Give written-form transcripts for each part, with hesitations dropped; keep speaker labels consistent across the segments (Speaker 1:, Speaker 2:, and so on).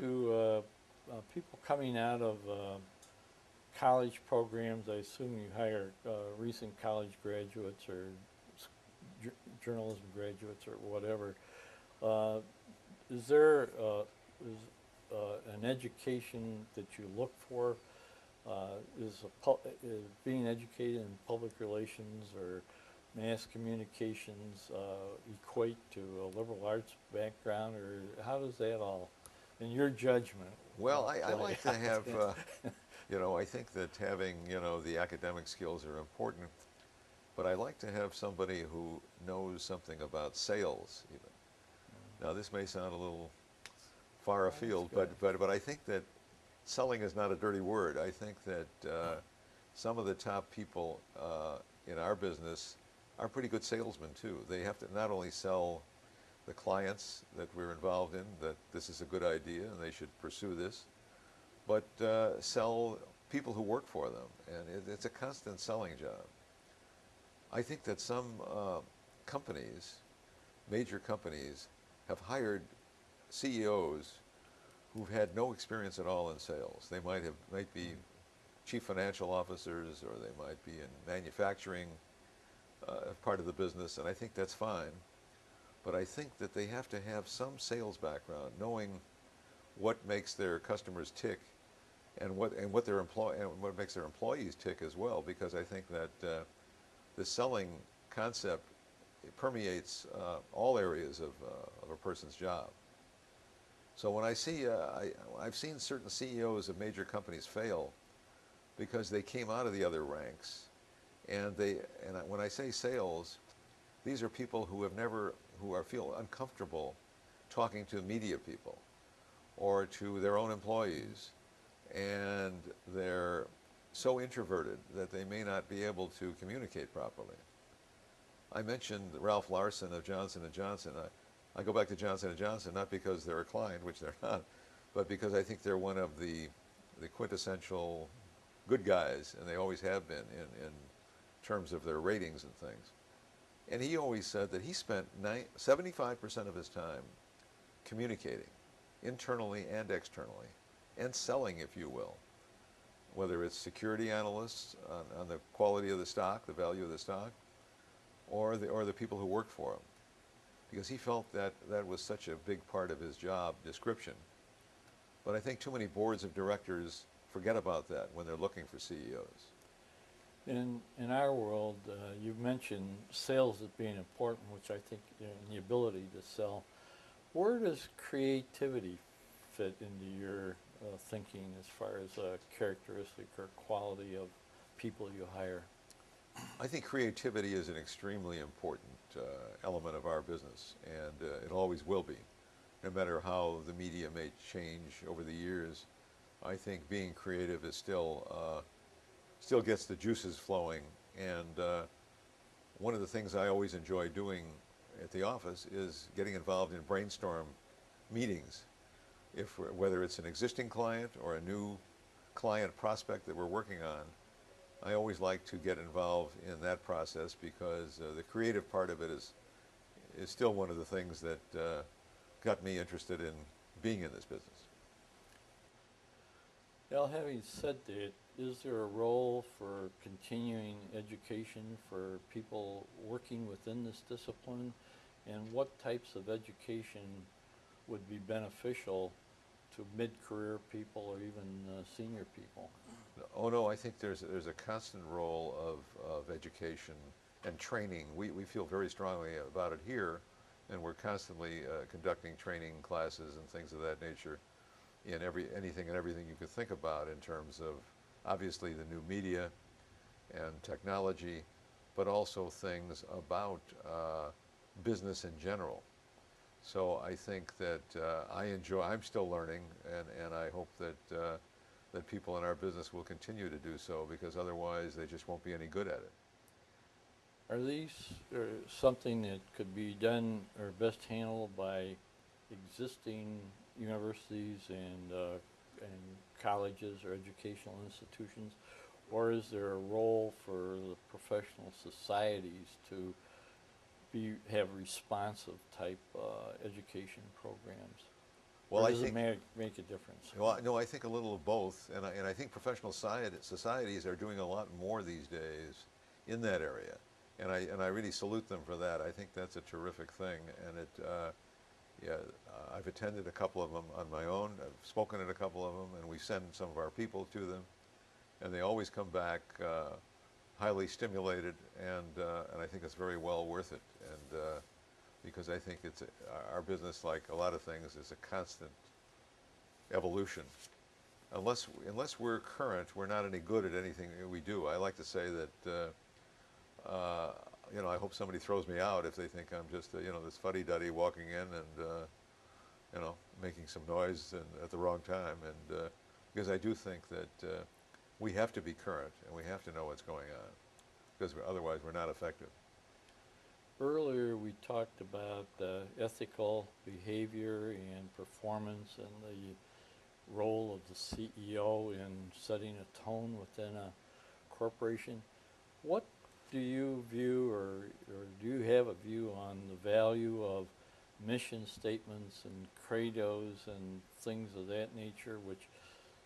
Speaker 1: Do people coming out of college programs, I assume you hire recent college graduates or journalism graduates or whatever, uh, is there an education that you look for? Is being educated in public relations or mass communications equate to a liberal arts background, or how does that all, in your judgment,
Speaker 2: Well, I
Speaker 1: play
Speaker 2: like to have,
Speaker 1: out?
Speaker 2: I think that having, the academic skills are important, but I like to have somebody who knows something about sales even. Now, this may sound a little far
Speaker 1: Oh, that's
Speaker 2: afield,
Speaker 1: good.
Speaker 2: but I think that selling is not a dirty word. I think that some of the top people in our business are pretty good salesmen too. They have to not only sell the clients that we're involved in that this is a good idea and they should pursue this, but sell people who work for them, and it's a constant selling job. I think that some companies, major companies, have hired CEOs who've had no experience at all in sales. They might be chief financial officers, or they might be in manufacturing part of the business, and I think that's fine. But I think that they have to have some sales background, knowing what makes their customers tick, and what makes their employees tick as well. Because I think that the selling concept, it permeates all areas of a person's job. So when I've seen certain CEOs of major companies fail because they came out of the other ranks, and when I say sales, these are people who feel uncomfortable talking to media people or to their own employees, and they're so introverted that they may not be able to communicate properly. I mentioned Ralph Larson of Johnson & Johnson. I go back to Johnson & Johnson not because they're a client, which they're not, but because I think they're one of the quintessential good guys, and they always have been in terms of their ratings and things. And he always said that he spent 75% of his time communicating, internally and externally, and selling, if you will, whether it's security analysts on the quality of the stock, the value of the stock, or the people who work for him, because he felt that that was such a big part of his job description. But I think too many boards of directors forget about that when they're looking for CEOs.
Speaker 1: In our world, you mentioned sales as being important, which I think, and the ability to sell. Where does creativity fit into your thinking as far as a characteristic or quality of people you hire?
Speaker 2: I think creativity is an extremely important element of our business, and it always will be. No matter how the media may change over the years, I think being creative is still gets the juices flowing. And one of the things I always enjoy doing at the office is getting involved in brainstorm meetings. Whether it's an existing client or a new client prospect that we're working on, I always like to get involved in that process because the creative part of it is still one of the things that got me interested in being in this business.
Speaker 1: Well, having said that, is there a role for continuing education for people working within this discipline? And what types of education would be beneficial to mid-career people or even senior people?
Speaker 2: Oh no, I think there's a constant role of education and training. We feel very strongly about it here, and we're constantly conducting training classes and things of that nature in anything and everything you could think about in terms of obviously the new media and technology, but also things about business in general. So I think that I'm still learning, and I hope that people in our business will continue to do so, because otherwise they just won't be any good at it.
Speaker 1: Are these something that could be done or best handled by existing universities and colleges or educational institutions, or is there a role for the professional societies to have responsive type education programs?
Speaker 2: Well,
Speaker 1: Or
Speaker 2: I
Speaker 1: does it
Speaker 2: think,
Speaker 1: make a difference?
Speaker 2: well, no, I think a little of both, and I think professional societies are doing a lot more these days in that area, and I really salute them for that. I think that's a terrific thing, and yeah, I've attended a couple of them on my own. I've spoken at a couple of them, and we send some of our people to them, and they always come back highly stimulated, and I think it's very well worth it, and because I think it's our business, like a lot of things, is a constant evolution. Unless we're current, we're not any good at anything we do. I like to say that, I hope somebody throws me out if they think I'm just, this fuddy-duddy walking in and, making some noise at the wrong time. And because I do think that we have to be current and we have to know what's going on, because otherwise we're not effective.
Speaker 1: Earlier, we talked about ethical behavior and performance and the role of the CEO in setting a tone within a corporation. What do you view, or do you have a view on the value of mission statements and credos and things of that nature, which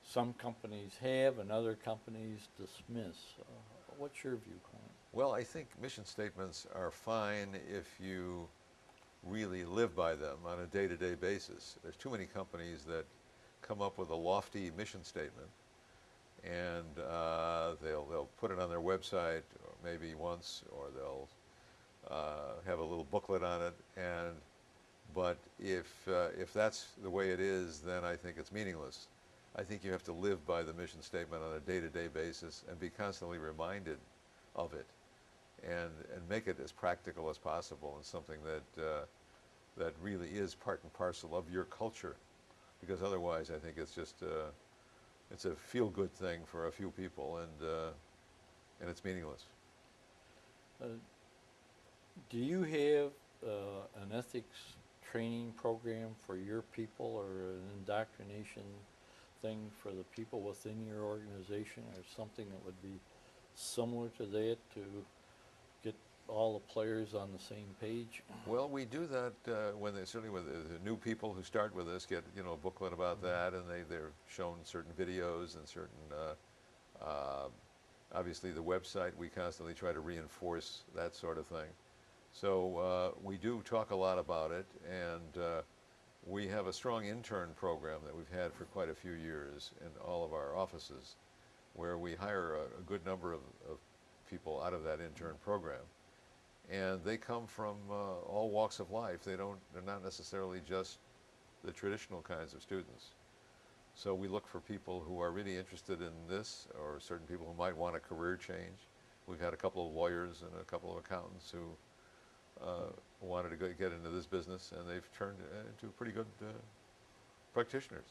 Speaker 1: some companies have and other companies dismiss? What's your viewpoint?
Speaker 2: Well, I think mission statements are fine if you really live by them on a day-to-day basis. There's too many companies that come up with a lofty mission statement, and they'll put it on their website or maybe once, or they'll have a little booklet on it. But if that's the way it is, then I think it's meaningless. I think you have to live by the mission statement on a day-to-day basis and be constantly reminded of it, and make it as practical as possible, and something that really is part and parcel of your culture. Because otherwise, I think it's just it's a feel-good thing for a few people, and it's meaningless.
Speaker 1: Do you have an ethics training program for your people, or an indoctrination thing for the people within your organization, or something that would be similar to that to get all the players on the same page?
Speaker 2: Well, we do that certainly with the new people who start with us get a booklet about that, and they're shown certain videos and certain obviously the website. We constantly try to reinforce that sort of thing. So we do talk a lot about it, and we have a strong intern program that we've had for quite a few years in all of our offices, where we hire a good number of people out of that intern program. And they come from all walks of life. They're not necessarily just the traditional kinds of students. So we look for people who are really interested in this, or certain people who might want a career change. We've had a couple of lawyers and a couple of accountants who wanted to get into this business, and they've turned into pretty good practitioners.